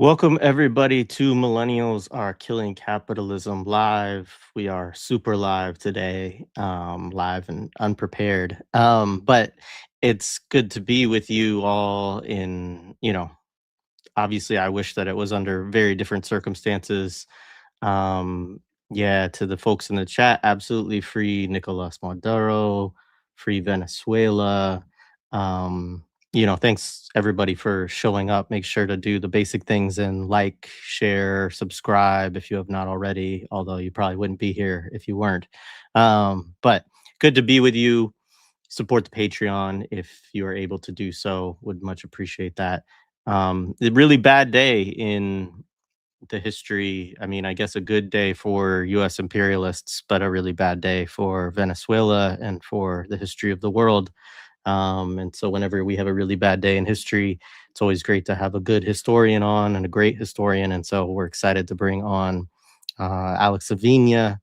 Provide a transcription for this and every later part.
Welcome everybody to Millennials Are Killing Capitalism Live. We are super live today, live and unprepared. But it's good to be with you all obviously I wish that it was under very different circumstances. Um, yeah, to the folks in the chat, absolutely free Nicolás Maduro, free Venezuela. Thanks everybody for showing up. Make sure to do the basic things and like, share, subscribe if you have not already, although you probably wouldn't be here if you weren't. But good to be with you. Support the Patreon if you are able to do so. Would much appreciate that. A really bad day in the history. I mean, I guess a good day for US imperialists, but a really bad day for Venezuela and for the history of the world. And so, whenever we have a really bad day in history, it's always great to have a good historian on and a great historian. And so, we're excited to bring on Alex Aviña.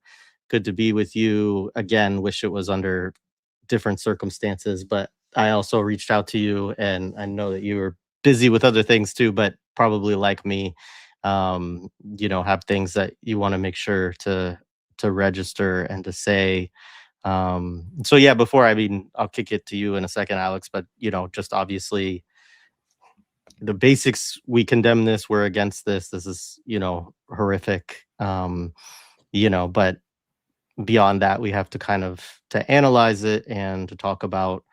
Good to be with you again. Wish it was under different circumstances, but I also reached out to you, and I know that you were busy with other things too, but probably like me, have things that you want to make sure to register and to say. So yeah, I'll kick it to you in a second, Alex, but just obviously the basics, we condemn this, we're against this. This is, horrific. But beyond that, we have to kind of to analyze it and to talk about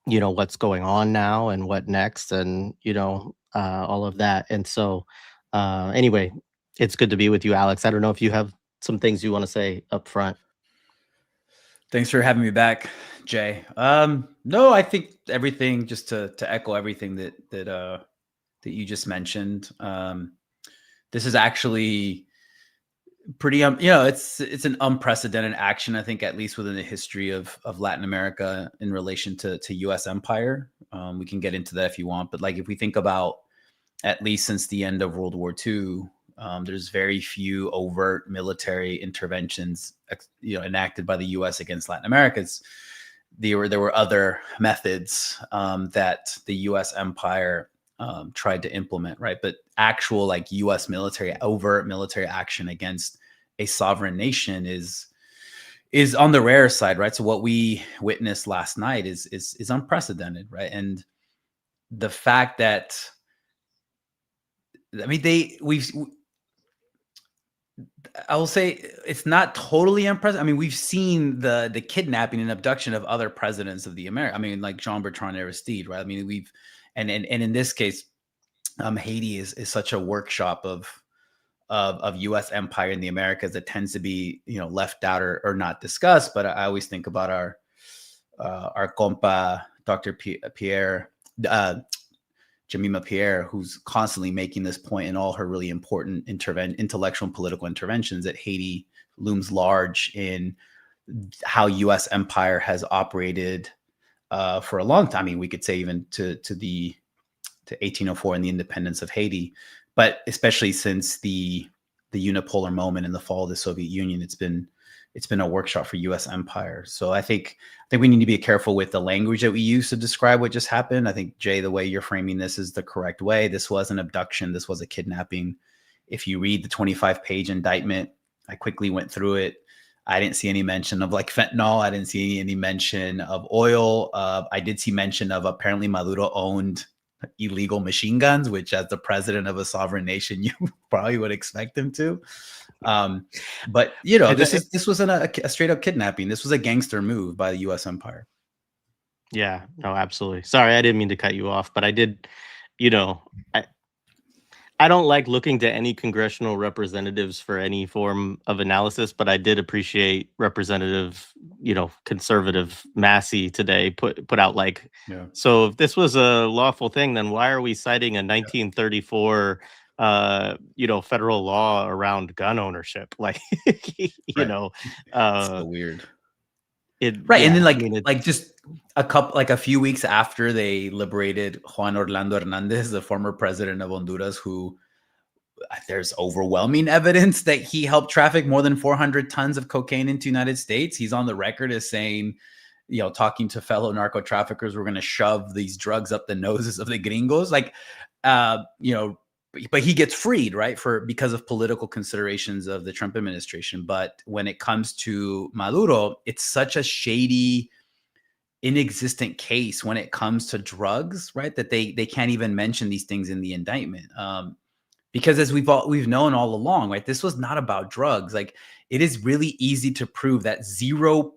what's going on now and what next, and all of that. And so anyway, it's good to be with you, Alex. I don't know if you have some things you want to say up front. Thanks for having me back, Jay. No, I think everything, just to echo everything that you just mentioned. This is actually pretty it's an unprecedented action, I think, at least within the history of Latin America in relation to US empire. We can get into that if you want, but like if we think about at least since the end of World War II, there's very few overt military interventions enacted by the US against Latin Americans. There were other methods that the US empire tried to implement, right? But actual like US overt military action against a sovereign nation is on the rare side, right? So what we witnessed last night is unprecedented, right? And the fact that, I mean, I will say it's not totally unprecedented. I mean, we've seen the kidnapping and abduction of other presidents of the America. I mean, like Jean-Bertrand Aristide, right? I mean, and in this case, Haiti is such a workshop of U.S. empire in the Americas that tends to be left out or not discussed. But I always think about our compa Dr. Pierre. Jemima Pierre, who's constantly making this point in all her really important intellectual and political interventions, that Haiti looms large in how U.S. empire has operated for a long time. I mean, we could say even to 1804 and the independence of Haiti, but especially since the unipolar moment in the fall of the Soviet Union, it's been a workshop for U.S. empire. So I think we need to be careful with the language that we use to describe what just happened. I think, Jay, the way you're framing this is the correct way. This was an abduction. This was a kidnapping. If you read the 25-page indictment, I quickly went through it. I didn't see any mention of like fentanyl. I didn't see any mention of oil. I did see mention of apparently Maduro owned illegal machine guns, which as the president of a sovereign nation, you probably would expect him to. But this wasn't a straight up kidnapping. This was a gangster move by the U.S. empire. Yeah, no, absolutely. Sorry, I didn't mean to cut you off, but I did, I don't like looking to any congressional representatives for any form of analysis, but I did appreciate Representative, conservative Massey today put out like, so if this was a lawful thing, then why are we citing a 1934 federal law around gun ownership? Like, so weird. And then just a few weeks after they liberated Juan Orlando Hernandez, the former president of Honduras, who there's overwhelming evidence that he helped traffic more than 400 tons of cocaine into the United States. He's on the record as saying, talking to fellow narco traffickers, we're going to shove these drugs up the noses of the gringos. Like, you know, but he gets freed, right, because of political considerations of the Trump administration. But when it comes to Maduro, it's such a shady, inexistent case when it comes to drugs, right? That they can't even mention these things in the indictment. Because as we've known all along, right, this was not about drugs. Like, it is really easy to prove that zero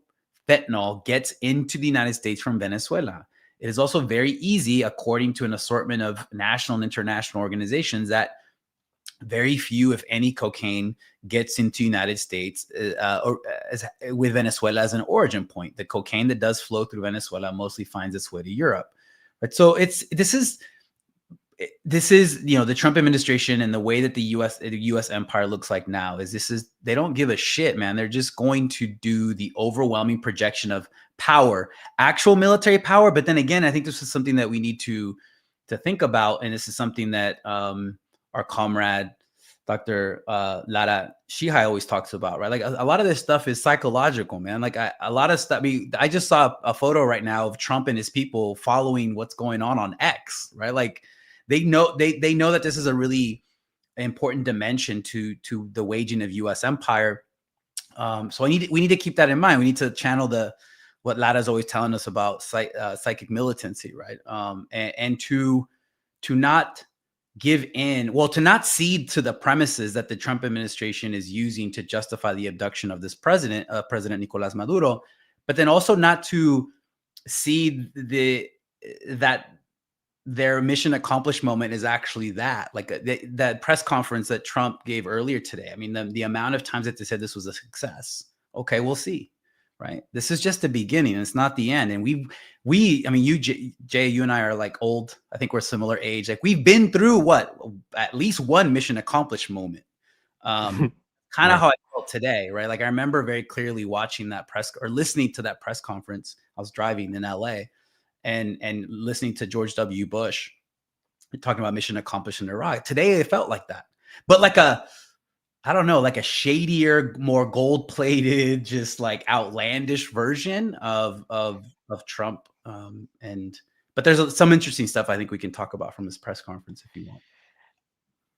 fentanyl gets into the United States from Venezuela. It is also very easy, according to an assortment of national and international organizations, that very few, if any, cocaine gets into United States with Venezuela as an origin point. The cocaine that does flow through Venezuela mostly finds its way to Europe. But so this is the Trump administration, and the way that the U.S. empire looks like now is they don't give a shit, man. They're just going to do the overwhelming projection of power, actual military power. But then again, I think this is something that we need to think about, and this is something that our comrade Dr. Lara Shihai always talks about, right? Like a lot of this stuff is psychological, man. Like a lot of stuff. I just saw a photo right now of Trump and his people following what's going on X, right? Like they know that this is a really important dimension to the waging of U.S. empire. So we need to keep that in mind. We need to channel what Lara's always telling us about psychic militancy, right? And to not give in, to not cede to the premises that the Trump administration is using to justify the abduction of this president, President Nicolás Maduro, but then also not to cede that their mission accomplished moment is actually that, like that press conference that Trump gave earlier today. I mean, the amount of times that they said this was a success. Okay, we'll see. Right. This is just the beginning. It's not the end. And I mean, Jay, you and I are like old. I think we're similar age. Like we've been through at least one mission accomplished moment. Kind of how I felt today. Right. Like I remember very clearly watching that listening to that press conference. I was driving in LA and listening to George W. Bush talking about mission accomplished in Iraq. Today it felt like that, but like I don't know, like a shadier, more gold-plated, just like outlandish version of Trump. But there's some interesting stuff I think we can talk about from this press conference if you want.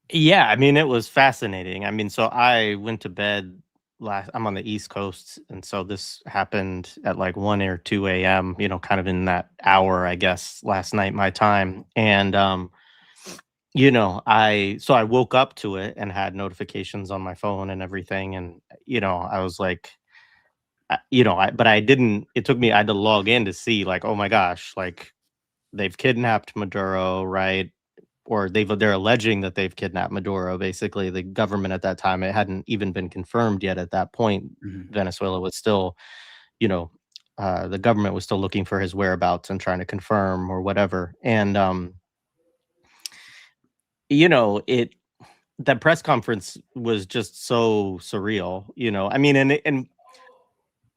Yeah, I mean, it was fascinating. I mean, so I went to bed I'm on the East Coast, and so this happened at like 1 or 2 a.m., kind of in that hour, I guess, last night, my time. And I woke up to it and had notifications on my phone and everything. And, I was like, but I didn't, it took me, I had to log in to see like, oh my gosh, like they've kidnapped Maduro, right? Or they're alleging that they've kidnapped Maduro. Basically, the government at that time, it hadn't even been confirmed yet at that point. Mm-hmm. Venezuela was still, the government was still looking for his whereabouts and trying to confirm or whatever. And, that press conference was just so surreal, I mean, and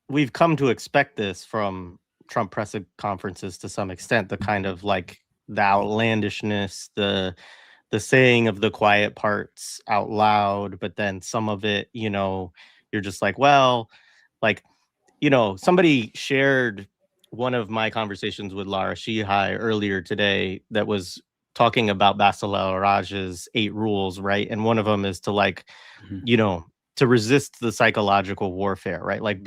we've come to expect this from Trump press conferences to some extent, the kind of like the outlandishness, the saying of the quiet parts out loud, but then some of it, you're just like, well, like, somebody shared one of my conversations with Lara Shihai earlier today that was talking about Basil El-Raj's 8 rules, right? And one of them is to like, to resist the psychological warfare, right? Like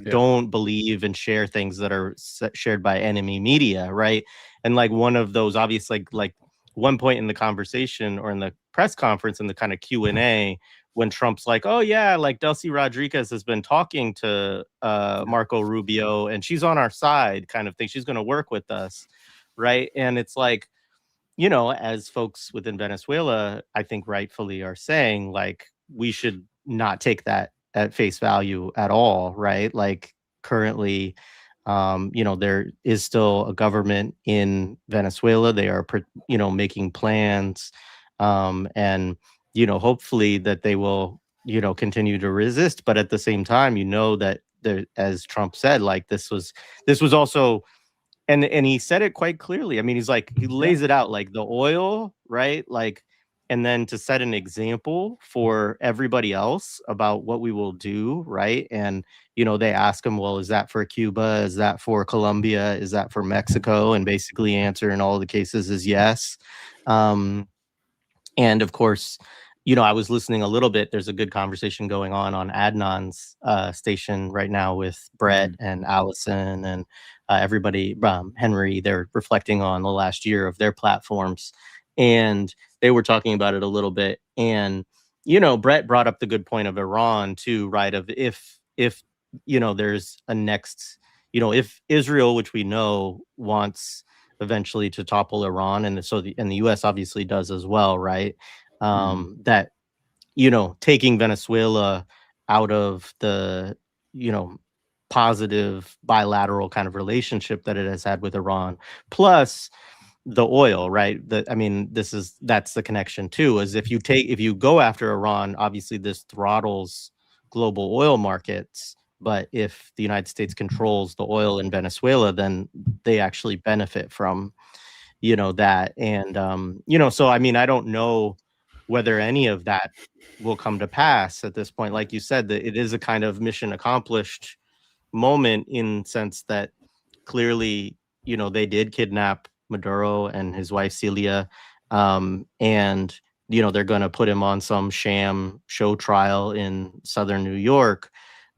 don't believe and share things that are shared by enemy media, right? And like one of those obvious, like one point in the conversation or in the press conference in the kind of Q&A, when Trump's like, oh yeah, like Delcy Rodriguez has been talking to Marco Rubio and she's on our side kind of thing. She's going to work with us, right? And it's like, as folks within Venezuela, I think rightfully are saying, like, we should not take that at face value at all, right? Like currently, there is still a government in Venezuela. They are, making plans, and hopefully that they will, continue to resist. But at the same time, that as Trump said, like this was also. And he said it quite clearly. I mean, he's like, he lays it out like the oil, right? Like and then to set an example for everybody else about what we will do, right? And they ask him, well, is that for Cuba? Is that for Colombia? Is that for Mexico? And basically answer in all the cases is yes. And of course, I was listening a little bit. There's a good conversation going on Adnan's station right now with Brett and Allison and everybody, Henry. They're reflecting on the last year of their platforms. And they were talking about it a little bit. And, Brett brought up the good point of Iran too, right? Of if there's a next, if Israel, which we know wants eventually to topple Iran, and so the US obviously does as well, right? That taking Venezuela out of the positive bilateral kind of relationship that it has had with Iran, plus the oil, right? That's the connection too. Is if you go after Iran, obviously this throttles global oil markets. But if the United States controls the oil in Venezuela, then they actually benefit from that. And so I don't know whether any of that will come to pass at this point. Like you said, that it is a kind of mission accomplished moment, in sense that clearly they did kidnap Maduro and his wife Cilia, and they're going to put him on some sham show trial in southern New York.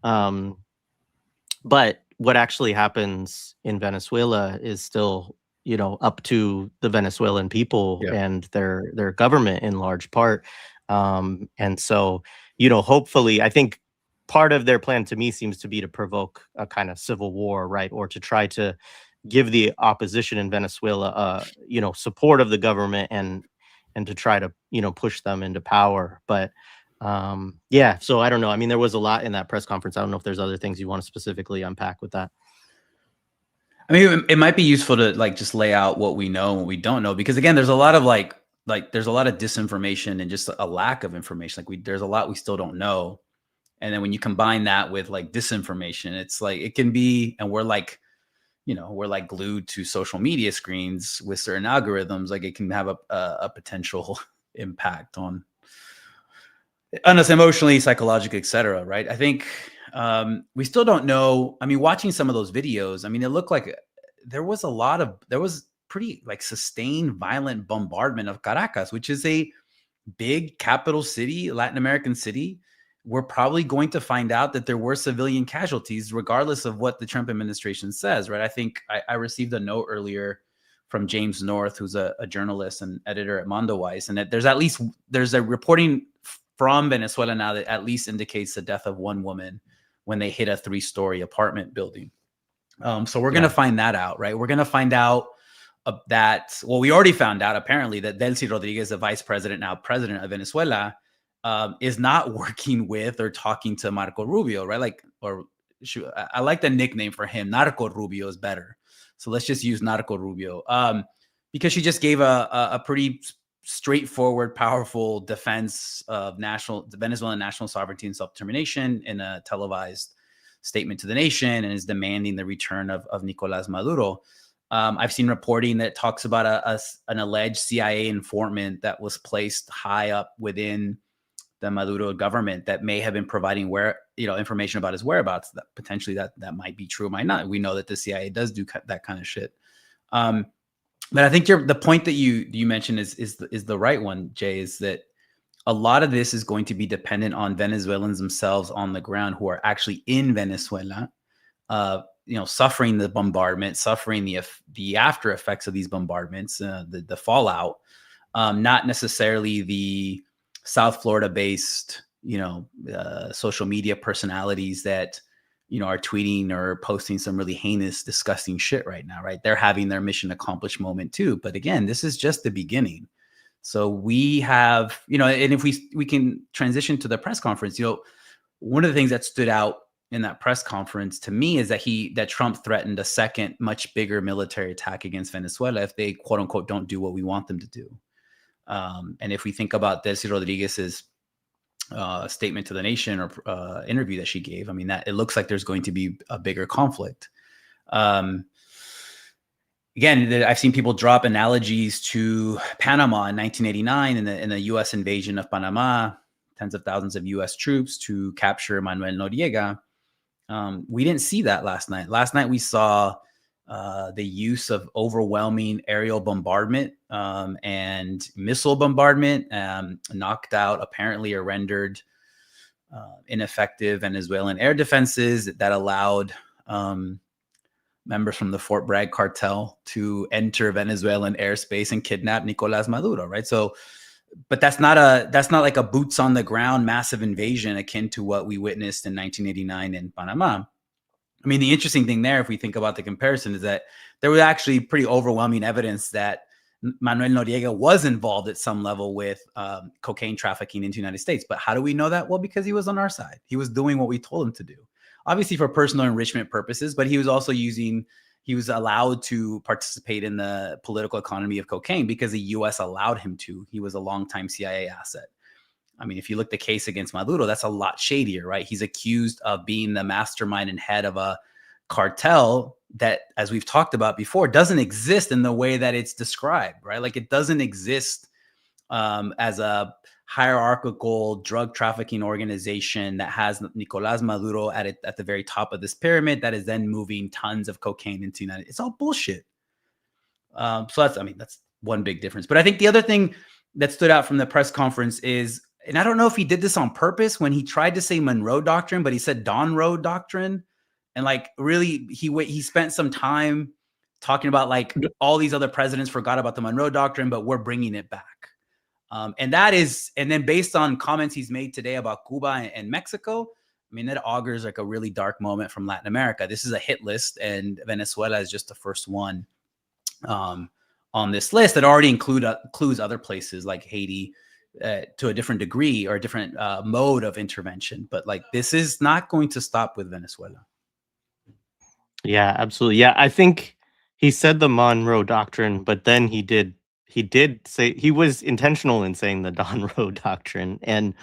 But what actually happens in Venezuela is still, up to the Venezuelan people and their government in large part. And so, hopefully, I think part of their plan to me seems to be to provoke a kind of civil war, right? Or to try to give the opposition in Venezuela, support of the government, and to try to, push them into power. But yeah, so I don't know. I mean, there was a lot in that press conference. I don't know if there's other things you want to specifically unpack with that. I mean, it might be useful to just lay out what we know and what we don't know, because again, there's a lot of there's a lot of disinformation and just a lack of information. There's a lot we still don't know. And then when you combine that with disinformation, it's it can be, and we're we're glued to social media screens with certain algorithms. It can have a potential impact on us emotionally, psychologically, et cetera. Right. I think we still don't know. I mean, watching some of those videos, I mean, it looked like there was pretty sustained violent bombardment of Caracas, which is a big capital city, Latin American city. We're probably going to find out that there were civilian casualties, regardless of what the Trump administration says, right? I think I received a note earlier from James North, who's a journalist and editor at Mondoweiss, and that there's a reporting from Venezuela now that at least indicates the death of one woman when they hit a 3-story apartment building. So we're going to find that out, right? We're going to find out that, well, we already found out apparently that Delcy Rodriguez, the vice president, now president of Venezuela, is not working with or talking to Marco Rubio, right? I like the nickname for him. Narco Rubio is better. So let's just use Narco Rubio, because she just gave a pretty straightforward, powerful defense of Venezuelan national sovereignty and self-determination in a televised statement to the nation, and is demanding the return of Nicolás Maduro. I've seen reporting that talks about an alleged CIA informant that was placed high up within the Maduro government that may have been providing information about his whereabouts. That potentially that might be true, might not. We know that the CIA does do that kind of shit. But I think the point that you mentioned is the right one, Jay, is that a lot of this is going to be dependent on Venezuelans themselves on the ground, who are actually in Venezuela, suffering the bombardment, suffering the after effects of these bombardments, the fallout, not necessarily the South Florida based, social media personalities that, are tweeting or posting some really heinous, disgusting shit right now, right? They're having their mission accomplished moment too. But again, this is just the beginning. So we have, and if we can transition to the press conference, one of the things that stood out in that press conference to me is that Trump threatened a second, much bigger military attack against Venezuela if they, quote unquote, don't do what we want them to do. And if we think about Delcy Rodriguez's statement to the nation or interview that she gave, I mean, that it looks like there's going to be a bigger conflict. again, I've seen people drop analogies to Panama in 1989 in the U.S. invasion of Panama, tens of thousands of U.S. troops to capture Manuel Noriega. We didn't see that last night. Last night we saw the use of overwhelming aerial bombardment and missile bombardment, knocked out apparently or rendered ineffective Venezuelan air defenses that allowed members from the Fort Bragg cartel to enter Venezuelan airspace and kidnap Nicolás Maduro, right? So, but that's not like a boots on the ground massive invasion akin to what we witnessed in 1989 in Panama. I mean, the interesting thing there, if we think about the comparison, is that there was actually pretty overwhelming evidence that Manuel Noriega was involved at some level with cocaine trafficking into the United States. But how do we know that? Well, because he was on our side. He was doing what we told him to do, obviously for personal enrichment purposes, but he was also he was allowed to participate in the political economy of cocaine because the U.S. allowed him to. He was a longtime CIA asset. I mean, if you look at the case against Maduro, that's a lot shadier, right? He's accused of being the mastermind and head of a cartel that, as we've talked about before, doesn't exist in the way that it's described, right? Like it doesn't exist as a hierarchical drug trafficking organization that has Nicolás Maduro at the very top of this pyramid that is then moving tons of cocaine into the United States. It's all bullshit. So that's one big difference. But I think the other thing that stood out from the press conference is, and I don't know if he did this on purpose when he tried to say Monroe Doctrine, but he said Don Roe Doctrine. And like really, he spent some time talking about like all these other presidents forgot about the Monroe Doctrine, but we're bringing it back. And then based on comments he's made today about Cuba and Mexico, I mean, that augurs like a really dark moment from Latin America. This is a hit list, and Venezuela is just the first one on this list that already includes other places like Haiti to a different degree or a different mode of intervention. But like, this is not going to stop with Venezuela. Yeah, absolutely. Yeah, I think he said the Monroe Doctrine, but then he did say he was intentional in saying the Don Roe Doctrine, and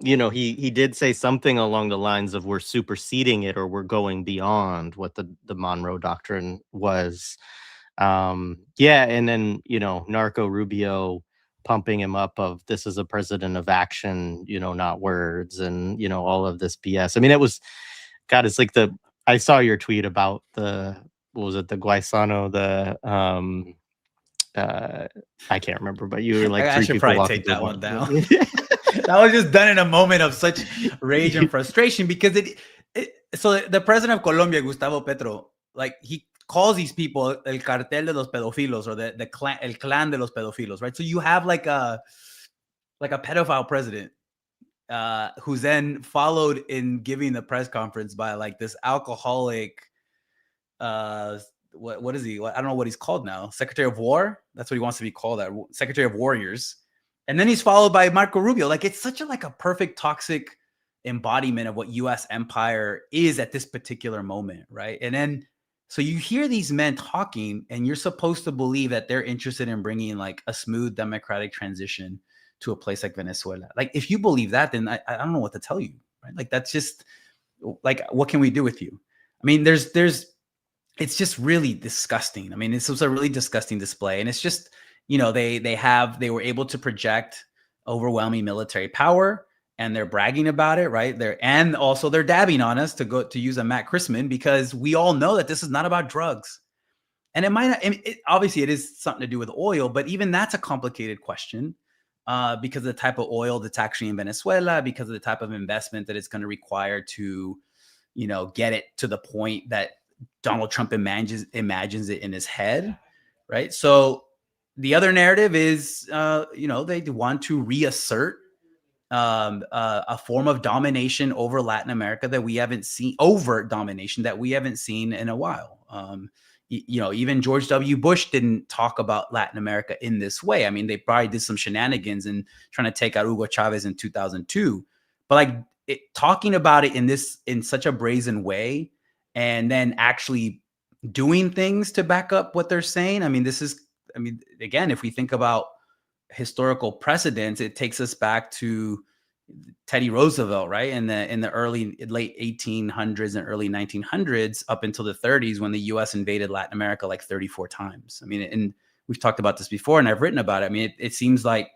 he did say something along the lines of we're superseding it or we're going beyond what the Monroe Doctrine was. Yeah, and then Narco Rubio pumping him up of this is a president of action, not words, and all of this BS. I mean, it's like I saw your tweet about what was it, the Guaisano, I can't remember, but you were like I three should people probably walking take to that one down. Yeah. That was just done in a moment of such rage and frustration because so the president of Colombia, Gustavo Petro, like he calls these people el cartel de los pedofilos or the clan, el clan de los pedofilos, right? So you have like a pedophile president who's then followed in giving the press conference by like this alcoholic what is he? I don't know what he's called now. Secretary of War. That's what he wants to be called. That Secretary of Warriors. And then he's followed by Marco Rubio. Like it's such a perfect toxic embodiment of what U.S. empire is at this particular moment, right? And then so you hear these men talking, and you're supposed to believe that they're interested in bringing like a smooth democratic transition to a place like Venezuela. Like if you believe that, then I don't know what to tell you, right? Like that's just like what can we do with you? I mean, it's just really disgusting. I mean, this was a really disgusting display, and it's just they were able to project overwhelming military power, and they're bragging about it, right? And also they're dabbing on us to use a Matt Christman because we all know that this is not about drugs, and it might not. Obviously, it is something to do with oil, but even that's a complicated question because of the type of oil that's actually in Venezuela, because of the type of investment that it's going to require to, get it to the point that Donald Trump imagines it in his head, right? So the other narrative is, they want to reassert a form of domination over Latin America that we haven't seen, overt domination that we haven't seen in a while. Even George W. Bush didn't talk about Latin America in this way. I mean, they probably did some shenanigans in trying to take out Hugo Chavez in 2002, but like talking about it in such a brazen way, and then actually doing things to back up what they're saying. I mean, again, if we think about historical precedents, it takes us back to, Teddy Roosevelt, right? In the late 1800s and early 1900s up until the 30s, when the US invaded Latin America like 34 times. I mean, and we've talked about this before and I've written about it. I mean, it seems like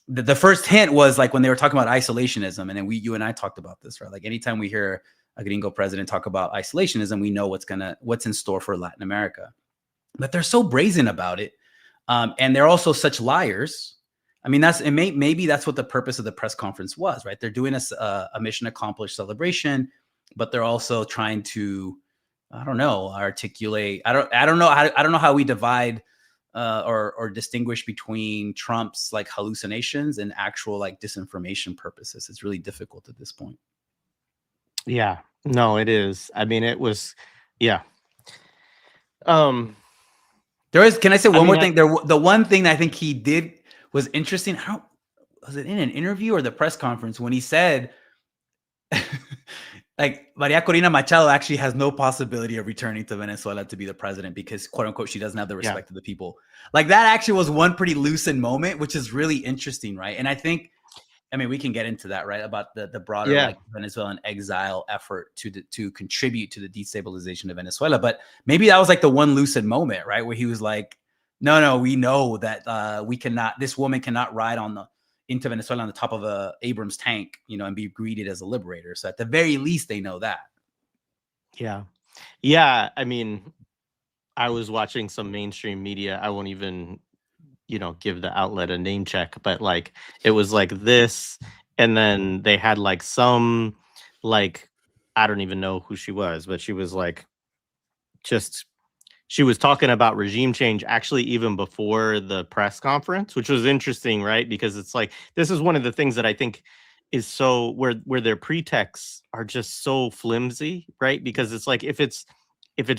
the first hint was like when they were talking about isolationism. And then you and I talked about this, right? Like anytime we hear a gringo president talk about isolationism, we know what's in store for Latin America. But they're so brazen about it. And they're also such liars. I mean, maybe that's what the purpose of the press conference was, right? They're doing a mission accomplished celebration, but they're also trying to, I don't know, articulate. I don't know how we divide or distinguish between Trump's like hallucinations and actual like disinformation purposes. It's really difficult at this point. Yeah, no, it is. I mean, it was, yeah. Can I say one more thing? The one thing I think he did was interesting. Was it in an interview or the press conference when he said, like, Maria Corina Machado actually has no possibility of returning to Venezuela to be the president because, quote unquote, she doesn't have the respect of the people. Like, that actually was one pretty lucid moment, which is really interesting, right? And I think, I mean, we can get into that, right? About the broader like Venezuelan exile effort to contribute to the destabilization of Venezuela. But maybe that was like the one lucid moment, right? Where he was like, no, we know that this woman cannot ride into Venezuela on the top of a Abrams tank, and be greeted as a liberator. So at the very least, they know that. Yeah. Yeah. I mean, I was watching some mainstream media. I won't even, give the outlet a name check, but like, it was like this. And then they had like some, like, I don't even know who she was, but she was like, she was talking about regime change actually even before the press conference, which was interesting, right? Because it's like, this is one of the things that I think is so where their pretexts are just so flimsy, right? Because it's like, if it's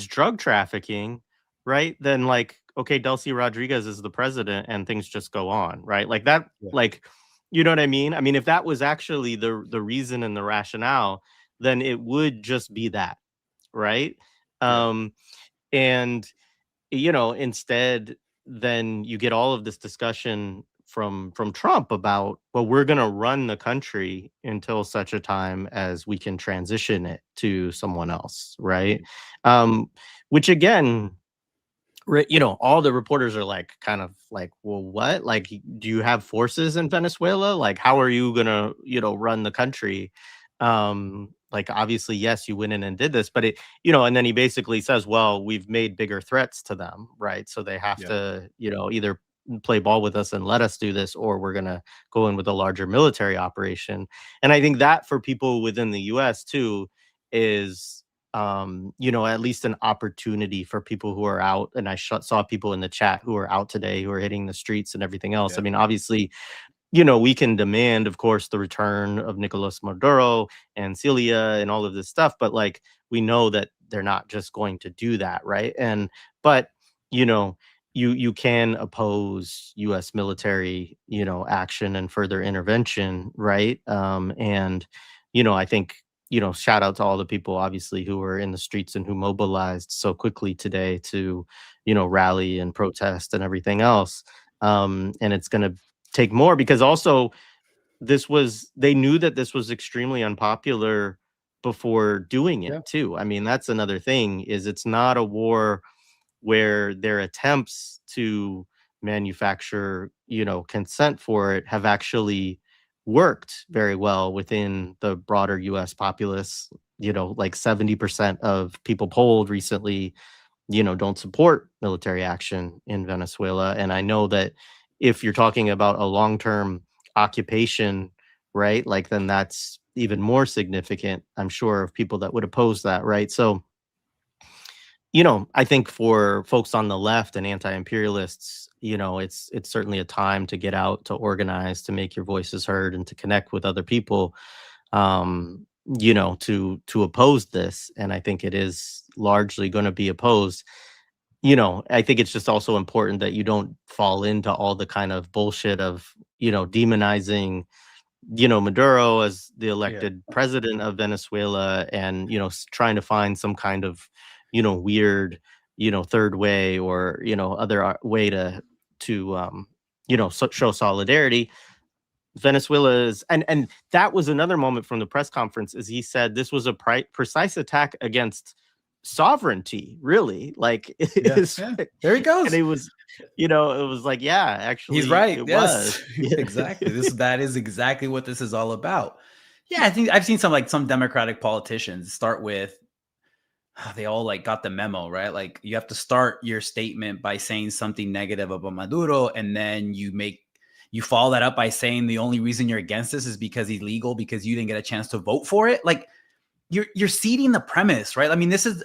drug trafficking, right, then like, okay, Delcy Rodriguez is the president and things just go on, right? Like that, like, you know what I mean? I mean, if that was actually the reason and the rationale, then it would just be that, right? And instead, then you get all of this discussion from Trump about, well, we're going to run the country until such a time as we can transition it to someone else, right? Which again, all the reporters are like, kind of like, well, what? Like, do you have forces in Venezuela? Like, how are you gonna, run the country? Like, obviously, yes, you went in and did this, but and then he basically says, well, we've made bigger threats to them, right? So they have to, either play ball with us and let us do this, or we're gonna go in with a larger military operation. And I think that for people within the US too is at least an opportunity for people who are out. And I saw people in the chat who are out today, who are hitting the streets and everything else. I mean, obviously, we can demand, of course, the return of Nicolás Maduro and Cilia and all of this stuff, but like, we know that they're not just going to do that, right? But you can oppose U.S. military, action and further intervention, right? And I think, shout out to all the people, obviously, who were in the streets and who mobilized so quickly today to, rally and protest and everything else. And it's going to take more, because also they knew that this was extremely unpopular before doing it too. I mean, that's another thing, is it's not a war where their attempts to manufacture, consent for it have actually worked very well within the broader US populace. Like 70% of people polled recently, don't support military action in Venezuela. And I know that if you're talking about a long-term occupation, right, like, then that's even more significant, I'm sure, of people that would oppose that, right? So, I think for folks on the left and anti-imperialists, it's certainly a time to get out, to organize, to make your voices heard, and to connect with other people, to oppose this. And I think it is largely going to be opposed. I think it's just also important that you don't fall into all the kind of bullshit of, demonizing, Maduro as the elected president of Venezuela, and, trying to find some kind of, weird, third way, or, other way to show solidarity. Venezuela is, and that was another moment from the press conference, is he said this was a precise attack against sovereignty, really, like Yeah, is, yeah. There he and goes. it was, it was like, yeah, He's actually right. it was. Yes, exactly. That is exactly what this is all about. Yeah, I think I've seen some Democratic politicians start with, they all like got the memo, right? Like you have to start your statement by saying something negative about Maduro, and then you follow that up by saying the only reason you're against this is because he's legal, because you didn't get a chance to vote for it. Like you're seeding the premise, right? I mean, this is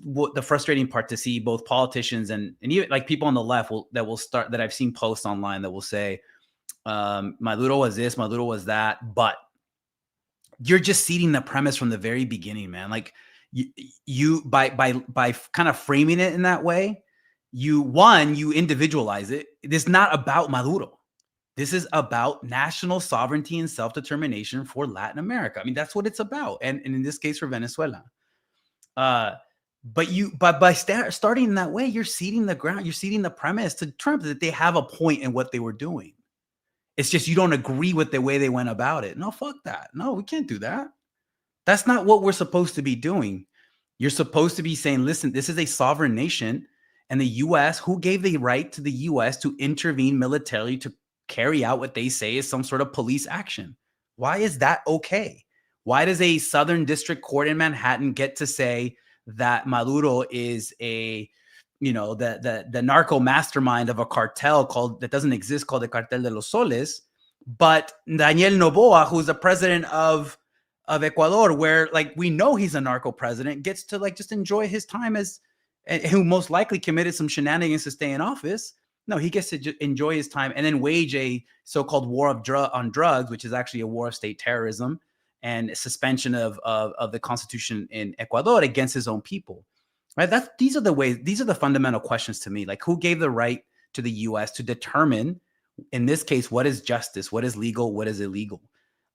what the frustrating part, to see both politicians and even like people on the left that I've seen posts online that will say, Maduro was this, Maduro was that, but you're just seeding the premise from the very beginning, man. Like you by kind of framing it in that way, you individualize it. It is not about Maduro. This is about national sovereignty and self-determination for Latin America. I mean, that's what it's about, and in this case for Venezuela. But by starting in that way, you're seeding the ground, you're seeding the premise to Trump that they have a point in what they were doing. It's just you don't agree with the way they went about it. No, fuck that. No, we can't do that. That's not what we're supposed to be doing. You're supposed to be saying, listen, this is a sovereign nation, and the US, who gave the right to the US to intervene militarily to carry out what they say is some sort of police action? Why is that okay? Why does a Southern District Court in Manhattan get to say that Maduro is the narco mastermind of a cartel that doesn't exist, called the Cartel de los Soles, but Daniel Noboa, who's the president of Ecuador, where like we know he's a narco president, gets to like just enjoy his time who most likely committed some shenanigans to stay in office. No, he gets to enjoy his time and then wage a so-called war on drugs, which is actually a war of state terrorism and suspension of the constitution in Ecuador against his own people. Right? These are the fundamental questions to me. Like, who gave the right to the U.S. to determine, in this case, what is justice, what is legal, what is illegal?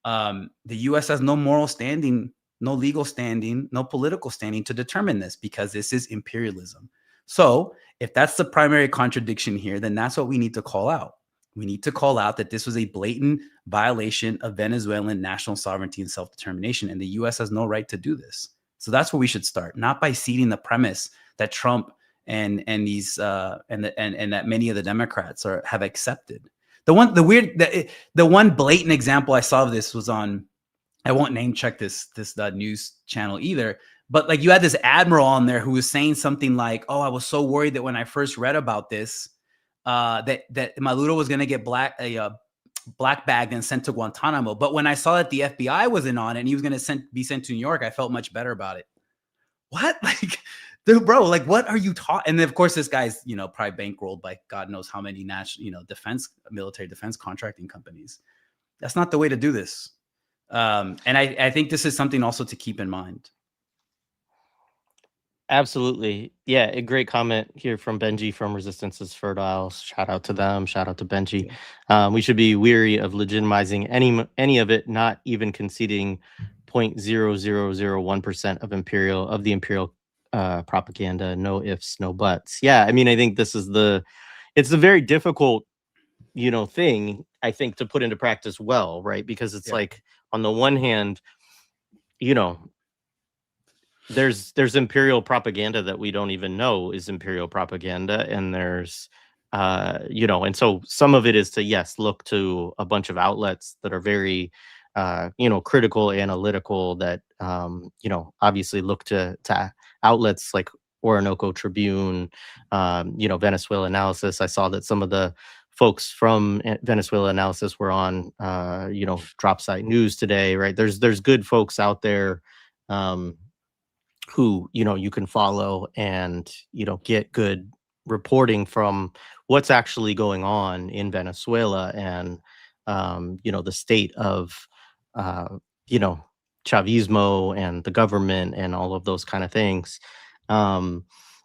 The U.S. has no moral standing, no legal standing, no political standing to determine this, because this is imperialism. So if that's the primary contradiction here, then that's what we need to call out. We need to call out that this was a blatant violation of Venezuelan national sovereignty and self-determination, and the U.S. has no right to do this. So that's where we should start, not by seeding the premise that Trump and that many of the Democrats have accepted. The one blatant example I saw of this was on, I won't name check this news channel either, but like you had this admiral on there who was saying something like, "Oh, I was so worried that when I first read about this, that Maduro was going to get black bagged and sent to Guantanamo. But when I saw that the FBI was in on it and he was going to be sent to New York, I felt much better about it." What? Like, dude, bro, like, what are you talking? And then, of course, this guy's, probably bankrolled by God knows how many national, military defense contracting companies. That's not the way to do this. And I think this is something also to keep in mind. Absolutely. Yeah, a great comment here from Benji from Resistance is Fertile. Shout out to them. Shout out to Benji. We should be weary of legitimizing any of it, not even conceding 0.0001% of the imperial propaganda. No ifs, no buts. Yeah, I mean, I think it's a very difficult, thing, I think, to put into practice well, right? Because it's like, on the one hand, there's imperial propaganda that we don't even know is imperial propaganda, and there's and so some of it is to, yes, look to a bunch of outlets that are very critical, analytical, that obviously look to outlets like Orinoco Tribune, Venezuela Analysis. I saw that some of the folks from Venezuela Analysis were on Drop Site News today, right? There's good folks out there who you can follow and get good reporting from what's actually going on in Venezuela, and the state of uh, you know Chavismo and the government and all of those kind of things.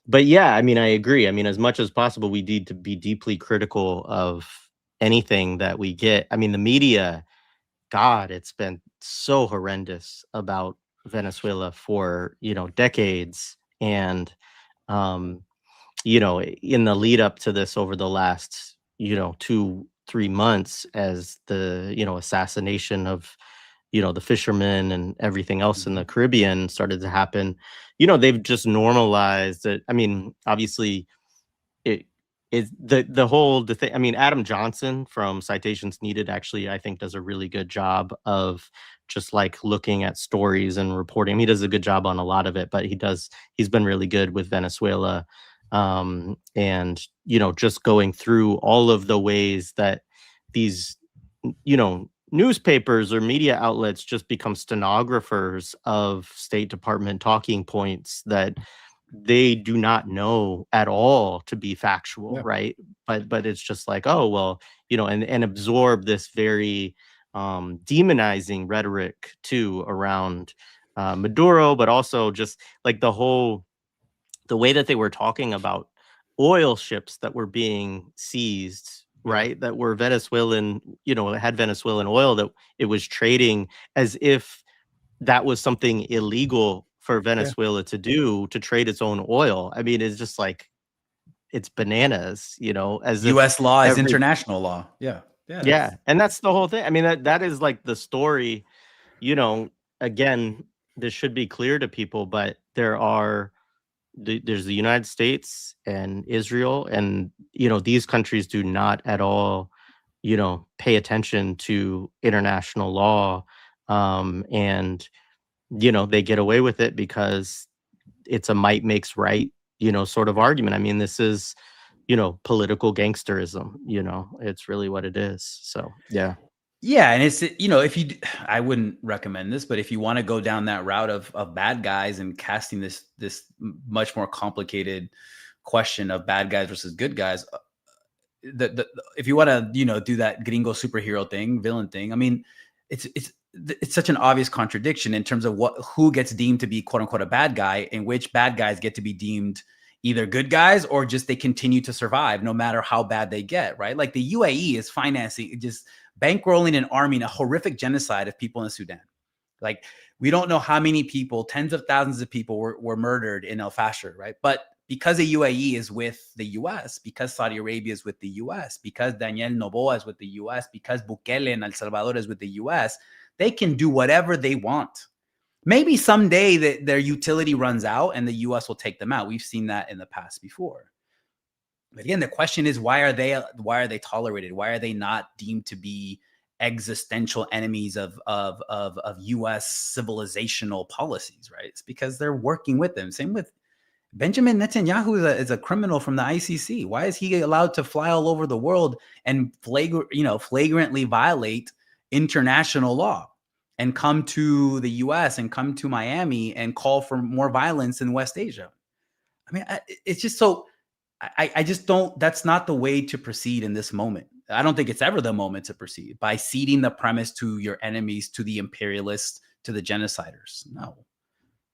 But yeah, I mean, I agree. I mean, as much as possible, we need to be deeply critical of anything that we get. I mean, the media, God, it's been so horrendous about Venezuela for, decades. And, in the lead up to this over the last, 3 months as the, assassination of, the fishermen and everything else in the Caribbean started to happen, they've just normalized it. I mean, obviously, it is the thing. I mean, Adam Johnson from Citations Needed actually, I think, does a really good job of just like looking at stories and reporting. He does a good job on a lot of it, but he's been really good with Venezuela. And just going through all of the ways that these newspapers or media outlets just become stenographers of State Department talking points that they do not know at all to be factual, Yeah. right? But it's just like, oh well, and absorb this very demonizing rhetoric too around Maduro, but also just like the way that they were talking about oil ships that were being seized, right? That were Venezuelan, had Venezuelan oil, that it was trading as if that was something illegal for Venezuela to do, to trade its own oil. I mean, it's just like, it's bananas, as if U.S. law is international law. Yeah. Yeah. And that's the whole thing. I mean, that is like the story, again, this should be clear to people, but there's the United States and Israel, and these countries do not at all pay attention to international law, and they get away with it because it's a might makes right sort of argument. I mean, this is political gangsterism. It's really what it is. So yeah. Yeah, and it's if you, I wouldn't recommend this, but if you want to go down that route of bad guys and casting this much more complicated question of bad guys versus good guys, if you want to do that gringo superhero thing, villain thing, I mean, it's such an obvious contradiction in terms of who gets deemed to be quote unquote a bad guy, and which bad guys get to be deemed either good guys or just they continue to survive no matter how bad they get, right? Like the UAE is financing, just bankrolling and arming a horrific genocide of people in Sudan. Like, we don't know how many people, tens of thousands of people were murdered in El Fasher, right? But because the UAE is with the US, because Saudi Arabia is with the US, because Daniel Noboa is with the US, because Bukele in El Salvador is with the US, they can do whatever they want. Maybe someday their utility runs out and the US will take them out. We've seen that in the past before. But again, the question is, why are they tolerated? Why are they not deemed to be existential enemies of US civilizational policies, right? It's because they're working with them. Same with Benjamin Netanyahu is a criminal from the ICC. Why is he allowed to fly all over the world and flagrantly violate international law and come to the US and come to Miami and call for more violence in West Asia? I mean, it's just so, I just don't, that's not the way to proceed in this moment. I don't think it's ever the moment to proceed by ceding the premise to your enemies, to the imperialists, to the genociders. No.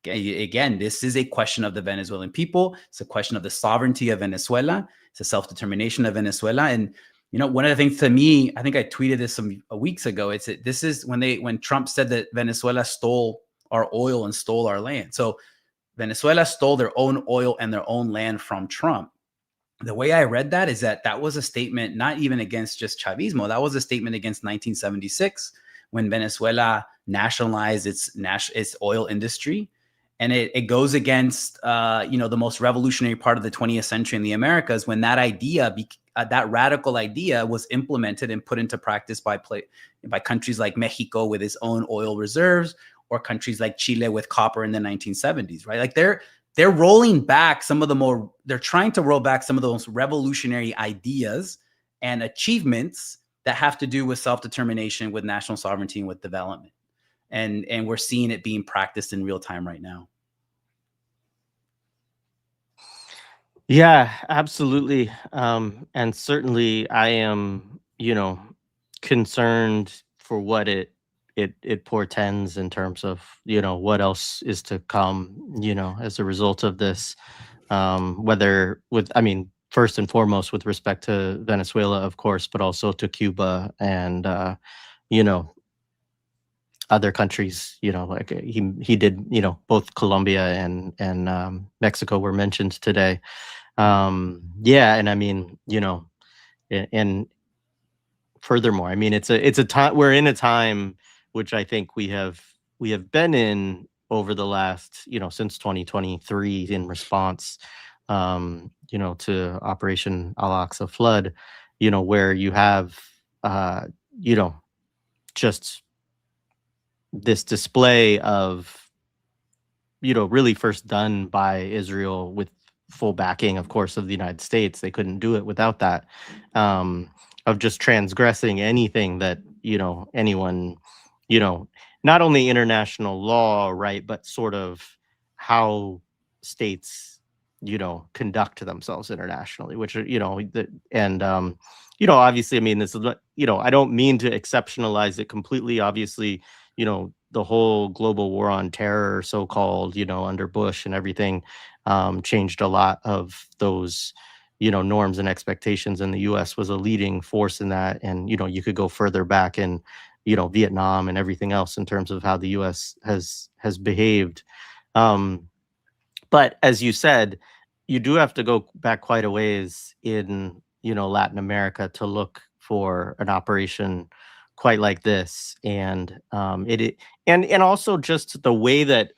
Again, this is a question of the Venezuelan people. It's a question of the sovereignty of Venezuela. It's a self-determination of Venezuela. And, one of the things to me, I think I tweeted this some weeks ago. This is when Trump said that Venezuela stole our oil and stole our land. So Venezuela stole their own oil and their own land from Trump. The way I read that is that was a statement not even against just Chavismo. That was a statement against 1976, when Venezuela nationalized its oil industry. And it goes against, the most revolutionary part of the 20th century in the Americas, when that idea, that radical idea, was implemented and put into practice by countries like Mexico with its own oil reserves, or countries like Chile with copper in the 1970s, right? Like they're rolling back they're trying to roll back some of the most revolutionary ideas and achievements that have to do with self-determination, with national sovereignty, and with development. And we're seeing it being practiced in real time right now. Yeah, absolutely. And certainly I am, concerned for what it portends in terms of, what else is to come, as a result of this. First and foremost with respect to Venezuela, of course, but also to Cuba and, you know, other countries, like he did, both Colombia and Mexico were mentioned today. Yeah, and I mean, and furthermore, I mean, it's a time, we're in a time which I think we have been in over the last, since 2023 in response, to Operation Al-Aqsa flood, where you have, uh, you know, just this display of, really first done by Israel with full backing, of course, of the United States. They couldn't do it without that, um, of just transgressing anything that, anyone, you know, not only international law, right, but sort of how states, conduct themselves internationally, which are, and, obviously, I mean, this is, I don't mean to exceptionalize it completely. Obviously, the whole global war on terror, so-called, under Bush and everything, changed a lot of those, norms and expectations. And the U.S. was a leading force in that. And, you could go further back in, Vietnam and everything else in terms of how the U.S. has behaved. Um, but as you said, you do have to go back quite a ways in, Latin America to look for an operation quite like this. And and also just the way that,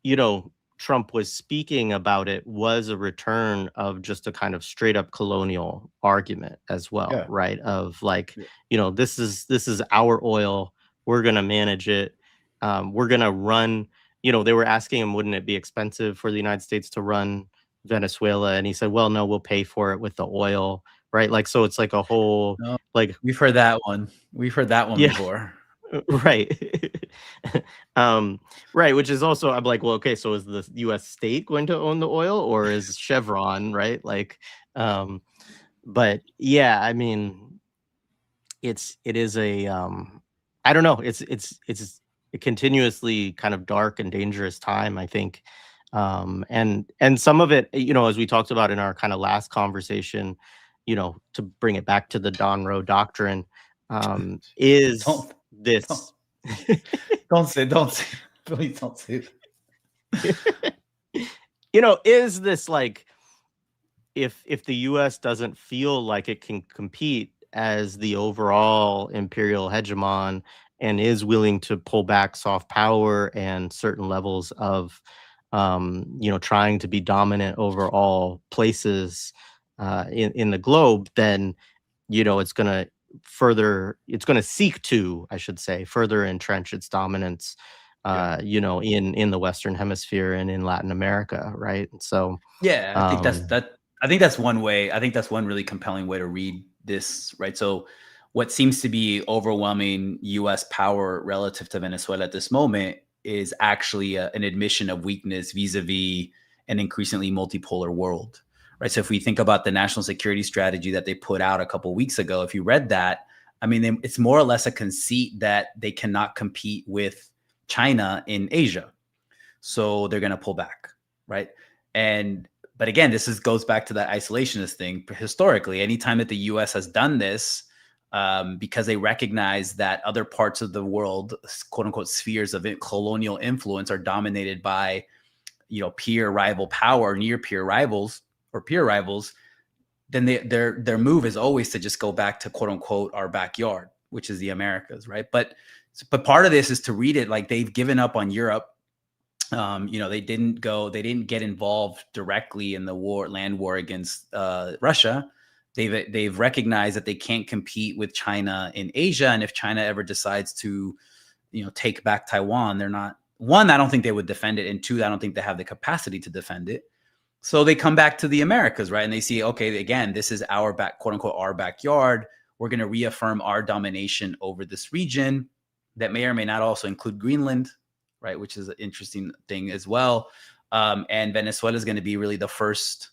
you know, Trump was speaking about it was a return of just a kind of straight up colonial argument as well, Yeah. right? Of like, Yeah. this is our oil. We're gonna manage it. We're gonna run. They were asking him, wouldn't it be expensive for the United States to run Venezuela? And he said, well, no, we'll pay for it with the oil, right? Like, so it's like a whole No, like, we've heard that one. We've heard that one yeah. before. Right. Um, right, which is also, I'm like, well, okay, so is the US state going to own the oil or is Chevron, right? Like, um, but yeah, I mean, it is a I don't know, it's a continuously kind of dark and dangerous time, I think. And some of it, as we talked about in our kind of last conversation, to bring it back to the Don Roe doctrine, is Don't don't this don't say please don't say that. is this like, if the US doesn't feel like it can compete as the overall imperial hegemon and is willing to pull back soft power and certain levels of, trying to be dominant over all places, in the globe, then, it's gonna seek to, I should say, further entrench its dominance, Yeah. in the Western Hemisphere and in Latin America, right? And so, Yeah, um, I think that's one way. I think that's one really compelling way to read this, right? So what seems to be overwhelming US power relative to Venezuela at this moment is actually an admission of weakness vis-a-vis an increasingly multipolar world, right? So if we think about the national security strategy that they put out a couple weeks ago, if you read that, I mean, it's more or less a conceit that they cannot compete with China in Asia. So they're going to pull back, right? And but again, goes back to that isolationist thing. Historically, anytime that the U.S. has done this, because they recognize that other parts of the world, quote unquote, spheres of colonial influence, are dominated by, peer rival power, near peer rivals or peer rivals, then their move is always to just go back to quote unquote our backyard, which is the Americas, right? But part of this is to read it like they've given up on Europe. They didn't get involved directly in the land war against Russia. They've recognized that they can't compete with China in Asia, and if China ever decides to, take back Taiwan, they're not, one, I don't think they would defend it, and two, I don't think they have the capacity to defend it. So they come back to the Americas, right? And they see, okay, again, this is our quote unquote, our backyard. We're going to reaffirm our domination over this region that may or may not also include Greenland, right? Which is an interesting thing as well. And Venezuela is going to be really the first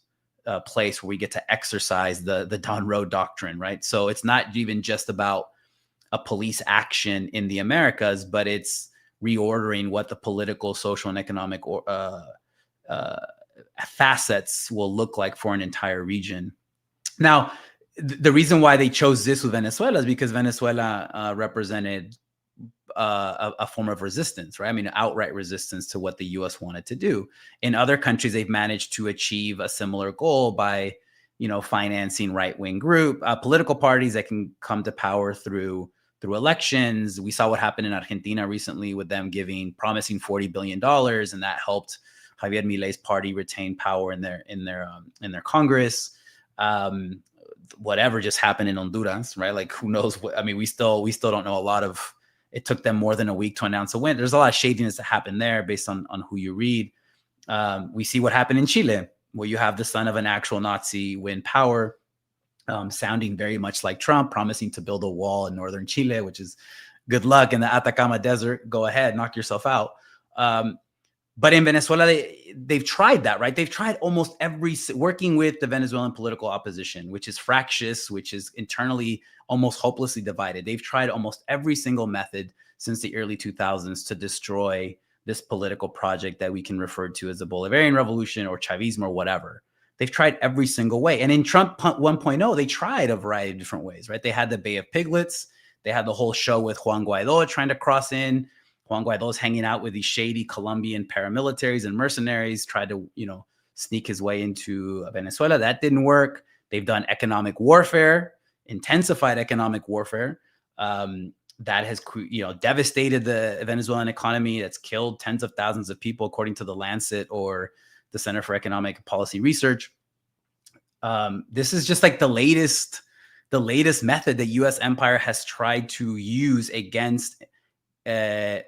place where we get to exercise the Don Roe doctrine, right? So it's not even just about a police action in the Americas, but it's reordering what the political, social, and economic facets will look like for an entire region. Now, the reason why they chose this with Venezuela is because Venezuela represented a form of resistance, right? I mean, outright resistance to what the U.S. wanted to do. In other countries, they've managed to achieve a similar goal by, financing right-wing political parties that can come to power through elections. We saw what happened in Argentina recently with them promising $40 billion, and that helped Javier Milei's party retain power in their Congress. Whatever just happened in Honduras, right? Like, who knows what? I mean, we still don't know a lot of. It took them more than a week to announce a win. There's a lot of shadiness that happened there based on who you read. We see what happened in Chile, where you have the son of an actual Nazi win power, sounding very much like Trump, promising to build a wall in northern Chile, which is good luck in the Atacama Desert. Go ahead, knock yourself out. But in Venezuela, they've tried that, right? They've tried almost working with the Venezuelan political opposition, which is fractious, which is internally almost hopelessly divided. They've tried almost every single method since the early 2000s to destroy this political project that we can refer to as the Bolivarian Revolution or Chavismo or whatever. They've tried every single way. And in Trump 1.0, they tried a variety of different ways, right? They had the Bay of Piglets. They had the whole show with Juan Guaido trying to cross in. Juan Guaido's hanging out with these shady Colombian paramilitaries and mercenaries, tried to, sneak his way into Venezuela. That didn't work. They've done economic warfare, intensified economic warfare. That has, devastated the Venezuelan economy. That's killed tens of thousands of people, according to the Lancet or the Center for Economic Policy Research. This is just like the latest method that U.S. empire has tried to use against a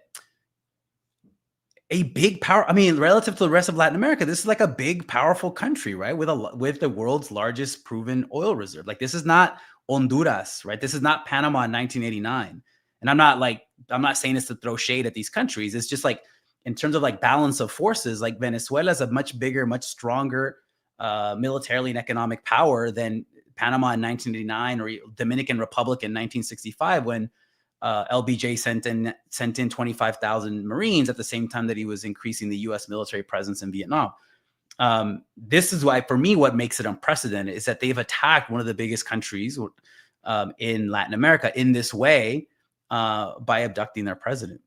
big power. I mean, relative to the rest of Latin America, this is like a big, powerful country, right? With the world's largest proven oil reserve. Like, this is not Honduras, right? This is not Panama in 1989. And I'm not saying this to throw shade at these countries. It's just like, in terms of like balance of forces, like Venezuela is a much bigger, much stronger militarily and economic power than Panama in 1989 or Dominican Republic in 1965, when LBJ sent in 25,000 Marines at the same time that he was increasing the U.S. military presence in Vietnam. This is why, for me, what makes it unprecedented is that they've attacked one of the biggest countries in Latin America in this way by abducting their president.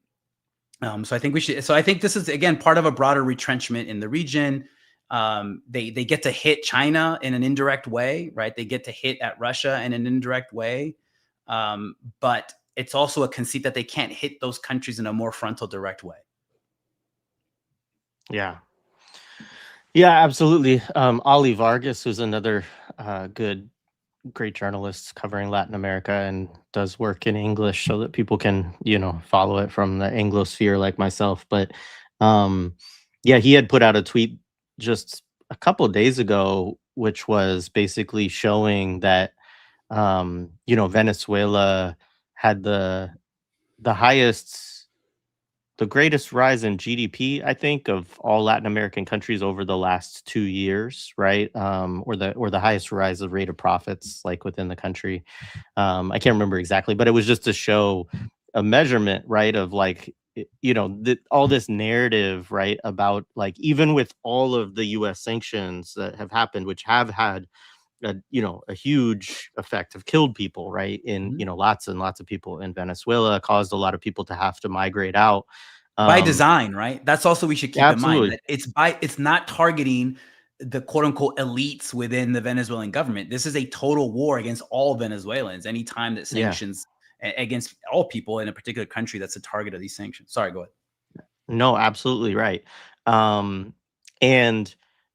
So I think this is, again, part of a broader retrenchment in the region. They get to hit China in an indirect way, right? They get to hit at Russia in an indirect way. But it's also a conceit that they can't hit those countries in a more frontal, direct way. Yeah. Yeah, absolutely. Ali Vargas, who's another great journalist covering Latin America and does work in English so that people can, follow it from the Anglosphere like myself. But yeah, he had put out a tweet just a couple of days ago, which was basically showing that, Venezuela had the greatest rise in GDP, I think, of all Latin American countries over the last 2 years, right? Or the highest rise of rate of profits, like, within the country. I can't remember exactly, but it was just to show a measurement, right, of, like, all this narrative, right, about, like, even with all of the U.S. sanctions that have happened, which have had a huge effect, have killed people, right? In, lots and lots of people in Venezuela, caused a lot of people to have to migrate out. By design, right? That's also, we should keep in mind Absolutely. that it's not targeting the quote unquote elites within the Venezuelan government. This is a total war against all Venezuelans. Anytime that Yeah. sanctions against all people in a particular country that's a target of these sanctions. Sorry, go ahead. No, absolutely right. And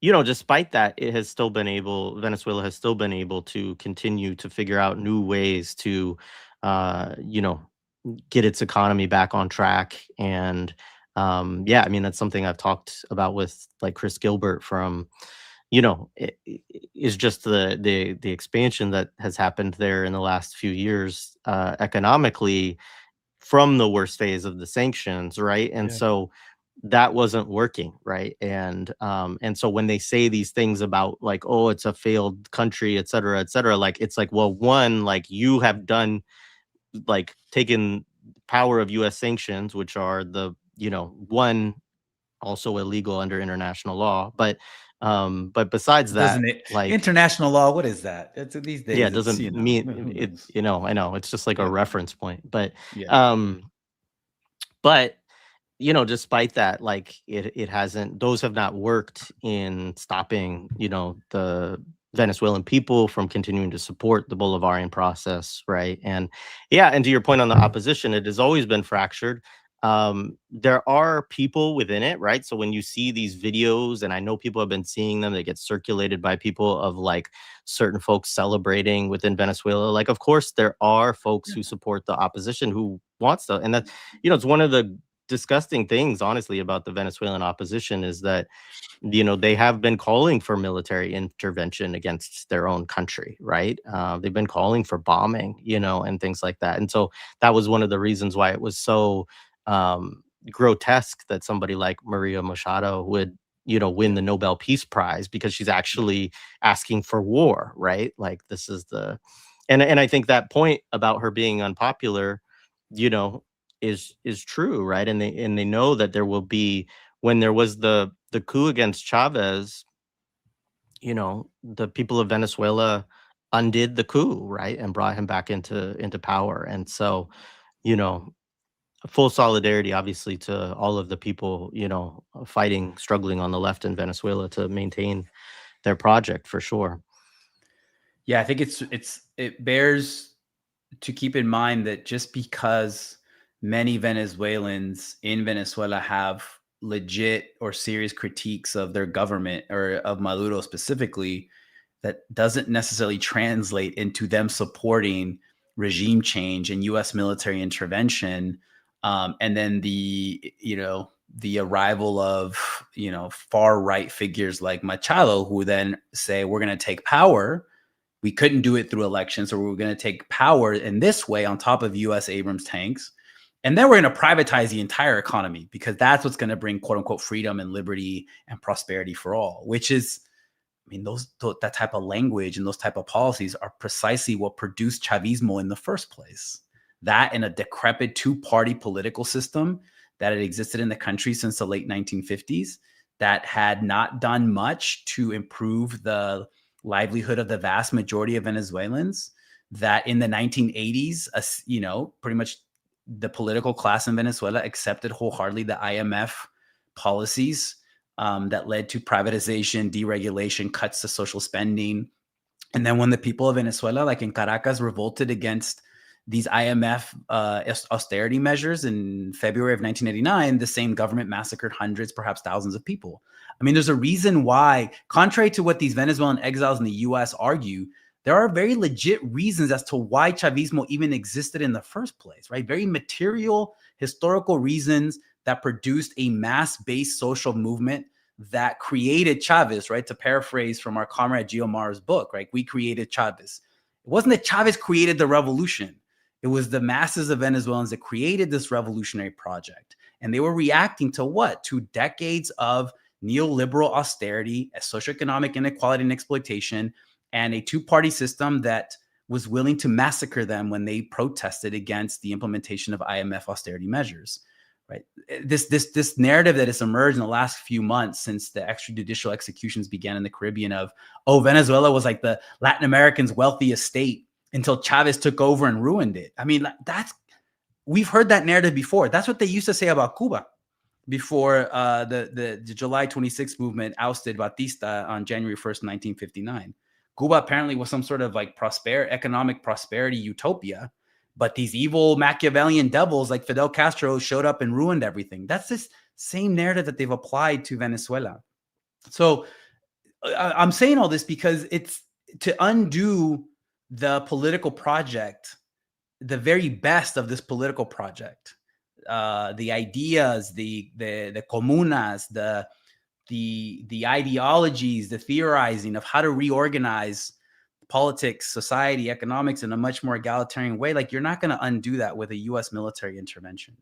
despite that, Venezuela has still been able to continue to figure out new ways to, you know, get its economy back on track. And yeah, I mean, that's something I've talked about with, like, Chris Gilbert from, is just the expansion that has happened there in the last few years, economically, from the worst phase of the sanctions, right? And Yeah. so that wasn't working, right? And so when they say these things about, like, oh, it's a failed country, et cetera, like, it's like, well, one, like, you have done, like, taken power of US sanctions, which are one, also illegal under international law, but besides that, Doesn't it? like, International law, what is that? These yeah, days, it it's, doesn't mean who it, knows? I know, it's just like a Yeah. reference point. But Yeah. but despite that, like, it hasn't, those have not worked in stopping, the Venezuelan people from continuing to support the Bolivarian process, right? And yeah, and to your point on the opposition, it has always been fractured. There are people within it, right? So when you see these videos, and I know people have been seeing them, they get circulated by people of like certain folks celebrating within Venezuela. Like, of course, there are folks who support the opposition who wants to, and that, it's one of the disgusting things, honestly, about the Venezuelan opposition is that they have been calling for military intervention against their own country, right? They've been calling for bombing, and things like that. And so that was one of the reasons why it was so grotesque that somebody like Maria Machado would, win the Nobel Peace Prize because she's actually asking for war, right? Like this is and I think that point about her being unpopular, you know, is true, right? And they know that there will be when there was the coup against Chavez, the people of Venezuela undid the coup, right, and brought him back into power. And so, you know, full solidarity, obviously, to all of the people, fighting, struggling on the left in Venezuela to maintain their project for sure. Yeah, I think it bears to keep in mind that just because many Venezuelans in Venezuela have legit or serious critiques of their government or of Maduro specifically, that doesn't necessarily translate into them supporting regime change and U.S. military intervention. And then the arrival of far right figures like Machado, who then say we're going to take power. We couldn't do it through elections, so we were going to take power in this way on top of U.S. Abrams tanks. And then we're going to privatize the entire economy because that's what's going to bring, quote unquote, freedom and liberty and prosperity for all, which is, I mean, that type of language and those type of policies are precisely what produced Chavismo in the first place. That and a decrepit two-party political system that had existed in the country since the late 1950s that had not done much to improve the livelihood of the vast majority of Venezuelans, that in the 1980s, pretty much the political class in Venezuela accepted wholeheartedly the IMF policies that led to privatization, deregulation, cuts to social spending. And then when the people of Venezuela, like in Caracas, revolted against these IMF austerity measures in February of 1989, the same government massacred hundreds, perhaps thousands of people. I mean, there's a reason why, contrary to what these Venezuelan exiles in the US argue, there are very legit reasons as to why Chavismo even existed in the first place, right? Very material, historical reasons that produced a mass-based social movement that created Chavez, right? To paraphrase from our comrade Giomar's book, right? We created Chavez. It wasn't that Chavez created the revolution. It was the masses of Venezuelans that created this revolutionary project. And they were reacting to what? To decades of neoliberal austerity, socioeconomic inequality and exploitation, and a two-party system that was willing to massacre them when they protested against the implementation of IMF austerity measures. Right. This narrative that has emerged in the last few months since the extrajudicial executions began in the Caribbean of, Venezuela was like the Latin Americans' wealthiest state until Chavez took over and ruined it. I mean, we've heard that narrative before. That's what they used to say about Cuba before the July 26th movement ousted Batista on January 1st, 1959. Cuba apparently was some sort of like economic prosperity utopia. But these evil Machiavellian devils like Fidel Castro showed up and ruined everything. That's this same narrative that they've applied to Venezuela. So I'm saying all this because it's to undo the political project, the very best of this political project, the ideas, the comunas, the ideologies, the theorizing of how to reorganize politics, society, economics in a much more egalitarian way. Like, you're not going to undo that with a U.S. military intervention.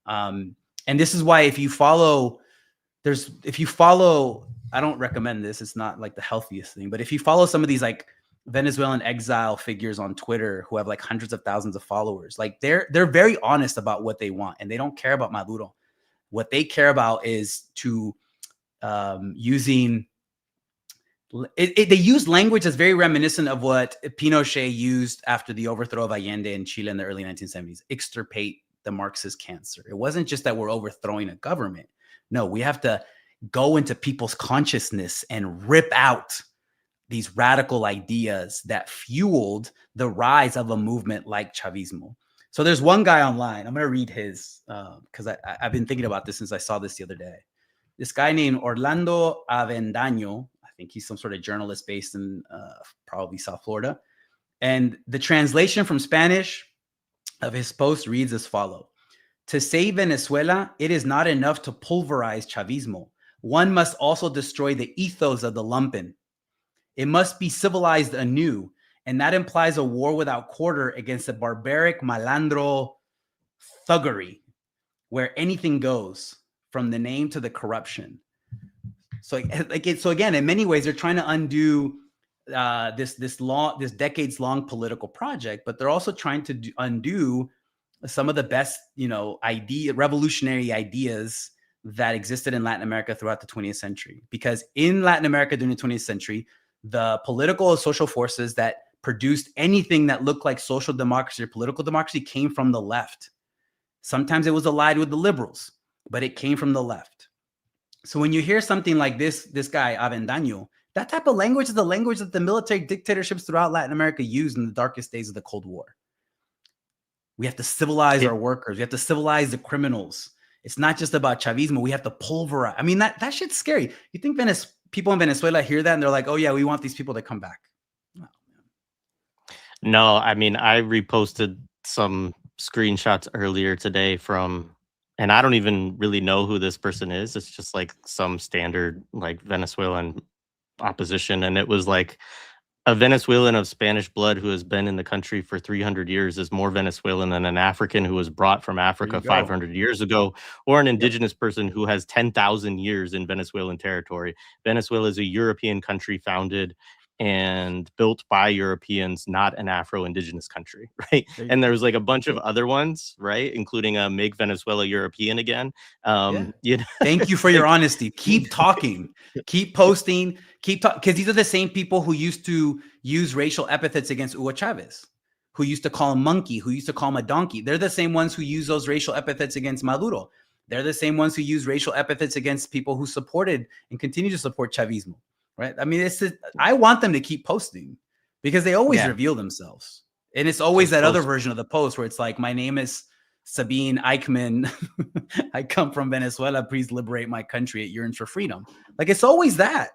And this is why if you follow, I don't recommend this. It's not like the healthiest thing, but if you follow some of these like Venezuelan exile figures on Twitter who have like hundreds of thousands of followers, like they're very honest about what they want and they don't care about Maduro. What they care about is to they use language that's very reminiscent of what Pinochet used after the overthrow of Allende in Chile in the early 1970s, extirpate the Marxist cancer. It wasn't just that we're overthrowing a government. No, we have to go into people's consciousness and rip out these radical ideas that fueled the rise of a movement like Chavismo. So there's one guy online. I'm going to read his because I've been thinking about this since I saw this the other day. This guy named Orlando Avendaño. I think he's some sort of journalist based in probably South Florida. And the translation from Spanish of his post reads as follows. To save Venezuela, it is not enough to pulverize Chavismo. One must also destroy the ethos of the lumpen. It must be civilized anew, and that implies a war without quarter against the barbaric malandro thuggery, where anything goes, from the name to the corruption. So again, in many ways, they're trying to undo this decades-long political project, but they're also trying to undo some of the best, revolutionary ideas that existed in Latin America throughout the 20th century. Because in Latin America during the 20th century, the political and social forces that produced anything that looked like social democracy or political democracy came from the left. Sometimes it was allied with the liberals, but it came from the left. So when you hear something like this guy, Avendaño, that type of language is the language that the military dictatorships throughout Latin America used in the darkest days of the Cold War. We have to civilize our workers. We have to civilize the criminals. It's not just about Chavismo. We have to pulverize. I mean, that shit's scary. You think people in Venezuela hear that and they're like, oh, yeah, we want these people to come back. Oh, no, I mean, I reposted some screenshots earlier today from, and I don't even really know who this person is. It's just like some standard like Venezuelan opposition. And it was like, a Venezuelan of Spanish blood who has been in the country for 300 years is more Venezuelan than an African who was brought from Africa 500 years ago, or an indigenous person who has 10,000 years in Venezuelan territory. Venezuela is a European country founded and built by Europeans, not an Afro-Indigenous country, right? And there was like a bunch of other ones, right? Including Make Venezuela European again. Thank you for your honesty. Keep talking, keep posting, keep talking, because these are the same people who used to use racial epithets against Hugo Chavez, who used to call him monkey, who used to call him a donkey. They're the same ones who use those racial epithets against Maduro. They're the same ones who use racial epithets against people who supported and continue to support Chavismo. Right. I mean, I want them to keep posting because they always reveal themselves. And it's always that other version of the post where it's like, my name is Sabine Eichmann. I come from Venezuela. Please liberate my country. It yearns for freedom. Like, it's always that.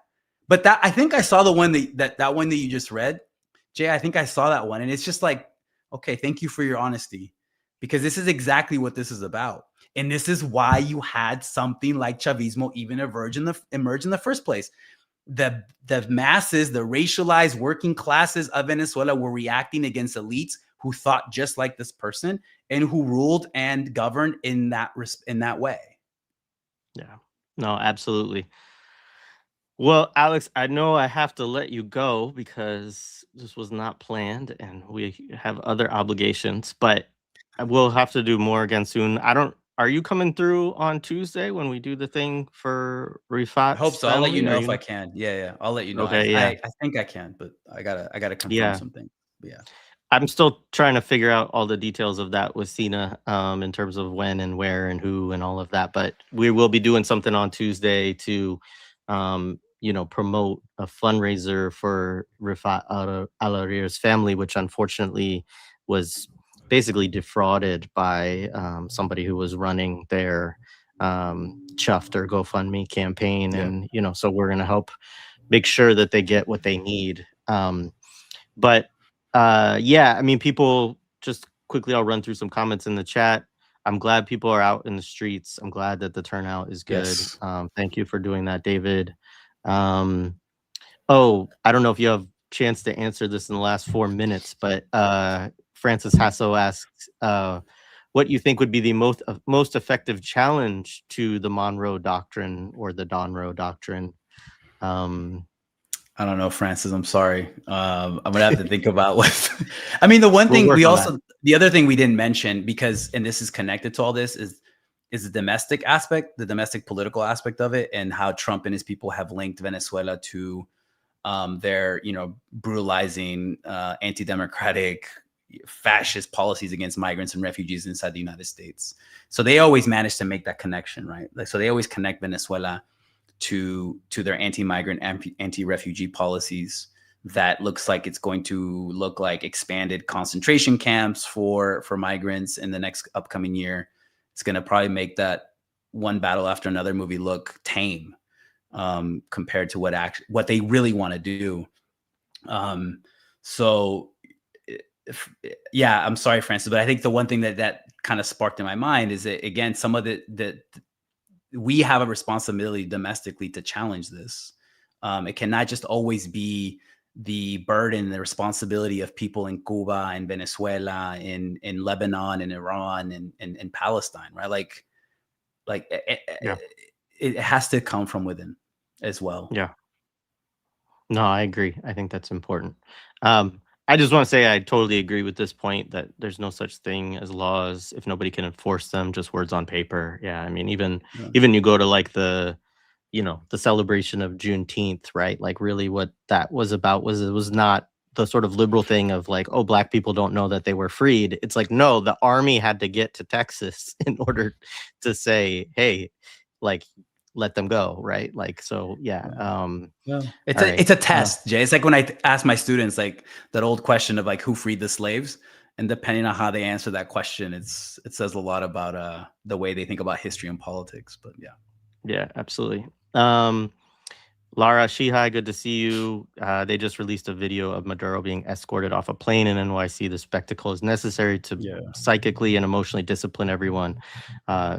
But I think I saw the one that one that you just read, Jay. I think I saw that one. And it's just like, okay, thank you for your honesty, because this is exactly what this is about. And this is why you had something like Chavismo even emerge in the first place. The masses, the racialized working classes of Venezuela were reacting against elites who thought just like this person and who ruled and governed in that way. Yeah, no, absolutely. Well, Alex, I know I have to let you go because this was not planned and we have other obligations, but we'll have to do more again soon. Are you coming through on Tuesday when we do the thing for Rifat's I hope so. family? I'll let you know if I can. Yeah. I'll let you know. Okay, I think I can, but I gotta confirm something. Yeah. I'm still trying to figure out all the details of that with Sina, in terms of when and where and who and all of that. But we will be doing something on Tuesday to, promote a fundraiser for Rifat Al-Arir's family, which unfortunately was basically defrauded by somebody who was running their Chuffed or GoFundMe campaign. And, so we're going to help make sure that they get what they need. But I mean, people, just quickly, I'll run through some comments in the chat. I'm glad people are out in the streets. I'm glad that the turnout is good. Yes. Thank you for doing that, David. I don't know if you have a chance to answer this in the last 4 minutes, but Francis Hasso asks, what you think would be the most effective challenge to the Monroe Doctrine or the Donroe Doctrine? I don't know, Francis. I'm sorry. I'm gonna have to think about what. I mean, the other thing we didn't mention, because, and this is connected to all this, is the domestic aspect, the domestic political aspect of it, and how Trump and his people have linked Venezuela to their, brutalizing, anti-democratic, fascist policies against migrants and refugees inside the United States. So they always manage to make that connection, right? Like, so they always connect Venezuela to their anti-migrant, anti-refugee policies. that looks like it's going to look like expanded concentration camps for migrants in the next upcoming year. It's going to probably make that one battle after another movie look tame compared to what they really want to do. So yeah, I'm sorry, Francis, but I think the one thing that kind of sparked in my mind is that, again, some of the we have a responsibility domestically to challenge this. It cannot just always be the burden, the responsibility of people in Cuba and Venezuela, in Lebanon and Iran and Palestine, right? Like it has to come from within as well. Yeah. No, I agree. I think that's important. I just want to say I totally agree with this point that there's no such thing as laws if nobody can enforce them, just words on paper. Yeah, I mean, even you go to like the celebration of Juneteenth, right? Like really what that was about was it was not the sort of liberal thing of like, oh, black people don't know that they were freed. It's like, no, the army had to get to Texas in order to say, hey, like let them go, right? Like, so yeah. It's a test, Jay. It's like when I ask my students like that old question of like who freed the slaves, and depending on how they answer that question, it says a lot about the way they think about history and politics. But yeah, absolutely. Lara Shihai, good to see you. They just released a video of Maduro being escorted off a plane in NYC. The spectacle is necessary to psychically and emotionally discipline everyone.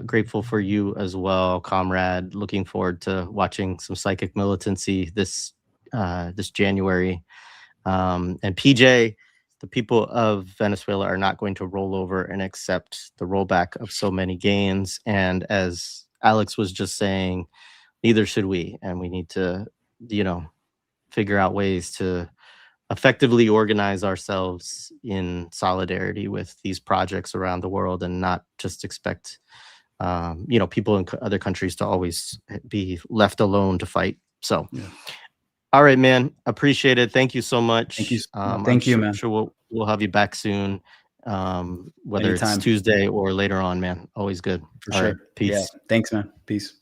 Grateful for you as well, comrade. Looking forward to watching some psychic militancy this January. And PJ, the people of Venezuela are not going to roll over and accept the rollback of so many gains. And as Alex was just saying, neither should we. And we need to, figure out ways to effectively organize ourselves in solidarity with these projects around the world and not just expect, people in other countries to always be left alone to fight. So, all right, man. Appreciate it. Thank you so much. Thank you, man. I'm sure we'll have you back soon, whether Anytime. it's Tuesday or later on, man. Always good. For sure. Right, peace. Yeah. Thanks, man. Peace.